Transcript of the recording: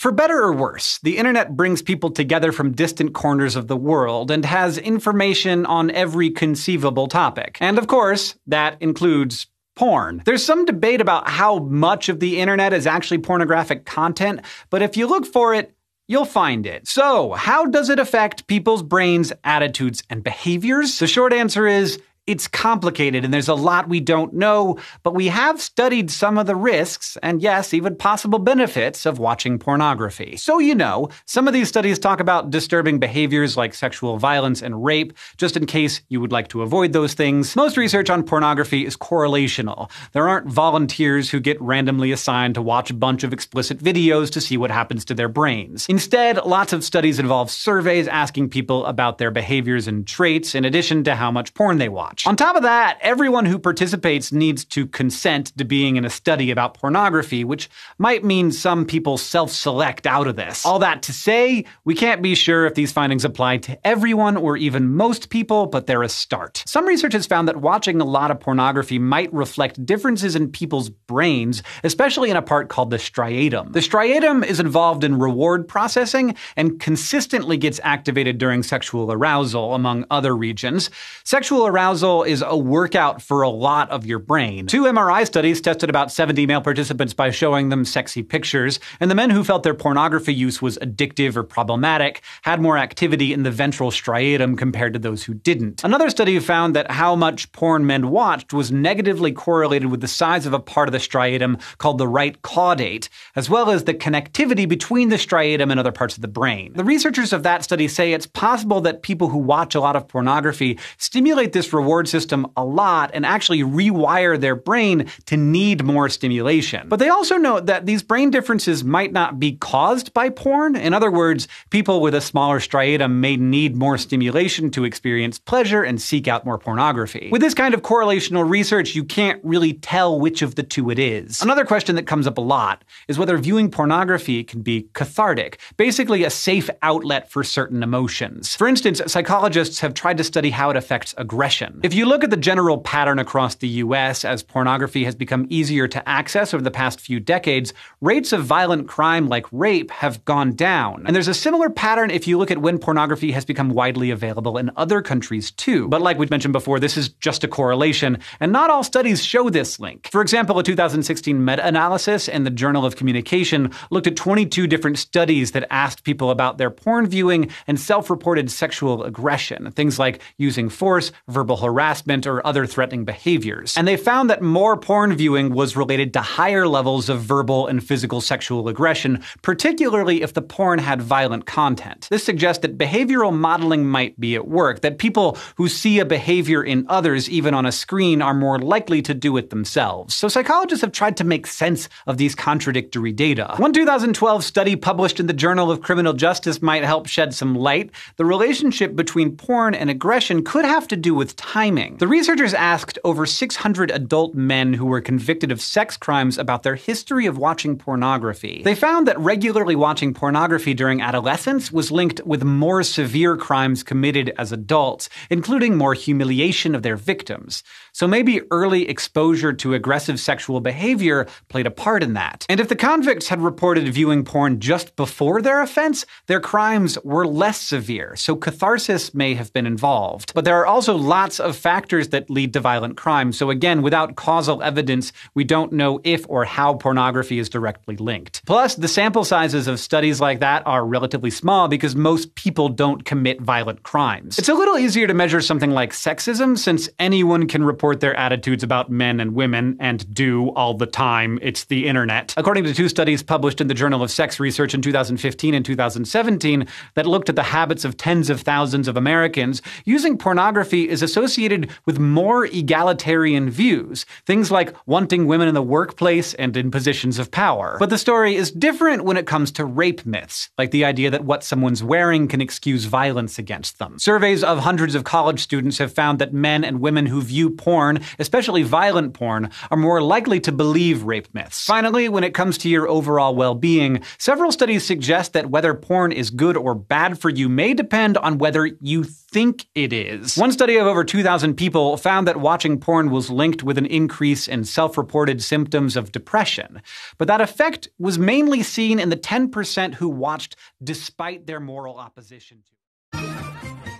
For better or worse, the internet brings people together from distant corners of the world and has information on every conceivable topic. And of course, that includes porn. There's some debate about how much of the internet is actually pornographic content, but if you look for it, you'll find it. So, how does it affect people's brains, attitudes, and behaviors? The short answer is, it's complicated and there's a lot we don't know, but we have studied some of the risks and yes, even possible benefits of watching pornography. So you know, some of these studies talk about disturbing behaviors like sexual violence and rape, just in case you would like to avoid those things. Most research on pornography is correlational. There aren't volunteers who get randomly assigned to watch a bunch of explicit videos to see what happens to their brains. Instead, lots of studies involve surveys asking people about their behaviors and traits in addition to how much porn they watch. On top of that, everyone who participates needs to consent to being in a study about pornography, which might mean some people self-select out of this. All that to say, we can't be sure if these findings apply to everyone or even most people, but they're a start. Some research has found that watching a lot of pornography might reflect differences in people's brains, especially in a part called the striatum. The striatum is involved in reward processing and consistently gets activated during sexual arousal, among other regions. Sexual arousal is a workout for a lot of your brain. 2 MRI studies tested about 70 male participants by showing them sexy pictures, and the men who felt their pornography use was addictive or problematic had more activity in the ventral striatum compared to those who didn't. Another study found that how much porn men watched was negatively correlated with the size of a part of the striatum called the right caudate, as well as the connectivity between the striatum and other parts of the brain. The researchers of that study say it's possible that people who watch a lot of pornography stimulate this reward system a lot and actually rewire their brain to need more stimulation. But they also note that these brain differences might not be caused by porn. In other words, people with a smaller striatum may need more stimulation to experience pleasure and seek out more pornography. With this kind of correlational research, you can't really tell which of the two it is. Another question that comes up a lot is whether viewing pornography can be cathartic, basically a safe outlet for certain emotions. For instance, psychologists have tried to study how it affects aggression. If you look at the general pattern across the US as pornography has become easier to access over the past few decades, rates of violent crime like rape have gone down. And there's a similar pattern if you look at when pornography has become widely available in other countries too. But like we mentioned before, this is just a correlation, and not all studies show this link. For example, a 2016 meta-analysis in the Journal of Communication looked at 22 different studies that asked people about their porn viewing and self-reported sexual aggression, things like using force, verbal harassment, or other threatening behaviors. And they found that more porn viewing was related to higher levels of verbal and physical sexual aggression, particularly if the porn had violent content. This suggests that behavioral modeling might be at work, that people who see a behavior in others, even on a screen, are more likely to do it themselves. So psychologists have tried to make sense of these contradictory data. One 2012 study published in the Journal of Criminal Justice might help shed some light. The relationship between porn and aggression could have to do with timing. The researchers asked over 600 adult men who were convicted of sex crimes about their history of watching pornography. They found that regularly watching pornography during adolescence was linked with more severe crimes committed as adults, including more humiliation of their victims. So maybe early exposure to aggressive sexual behavior played a part in that. And if the convicts had reported viewing porn just before their offense, their crimes were less severe, so catharsis may have been involved. But there are also lots of factors that lead to violent crime, so again, without causal evidence, we don't know if or how pornography is directly linked. Plus, the sample sizes of studies like that are relatively small because most people don't commit violent crimes. It's a little easier to measure something like sexism, since anyone can report their attitudes about men and women, and do all the time. It's the internet. According to 2 studies published in the Journal of Sex Research in 2015 and 2017 that looked at the habits of tens of thousands of Americans, using pornography is associated with more egalitarian views, things like wanting women in the workplace and in positions of power. But the story is different when it comes to rape myths, like the idea that what someone's wearing can excuse violence against them. Surveys of hundreds of college students have found that men and women who view porn, especially violent porn, are more likely to believe rape myths. Finally, when it comes to your overall well-being, several studies suggest that whether porn is good or bad for you may depend on whether you think it is. One study of over 2,000 2,000 people found that watching porn was linked with an increase in self-reported symptoms of depression, but that effect was mainly seen in the 10% who watched despite their moral opposition to it.